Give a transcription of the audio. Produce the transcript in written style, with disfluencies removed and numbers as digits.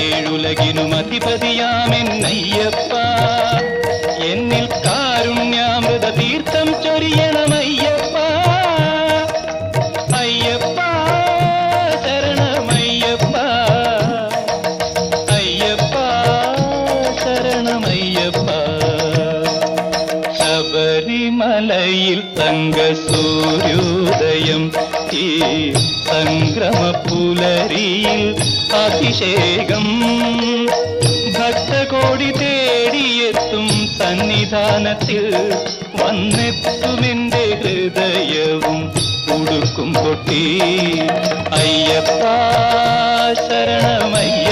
ഏഴുലകിനും അധിപതിയാമെന്നയ്യപ്പ എന്നിൽ കാരുണ്യാമൃത തീർത്ഥം ചൊരിയണമയ്യപ്പ അയ്യപ്പ ശരണമയ്യപ്പ അയ്യപ്പ ശരണമയ്യപ്പ ശബരിമലയിൽ തങ്കസൂര്യോദയം ഈ സംക്രമപ്പുലരിയിൽ അഭിഷേകം ഭക്തകോടി തേടിയെത്തും സന്നിധാനത്തിൽ വന്നെത്തുമെന്റെ ഹൃദയവും ഉടുക്കും പൊട്ടി അയ്യപ്പ ശരണമയ്യ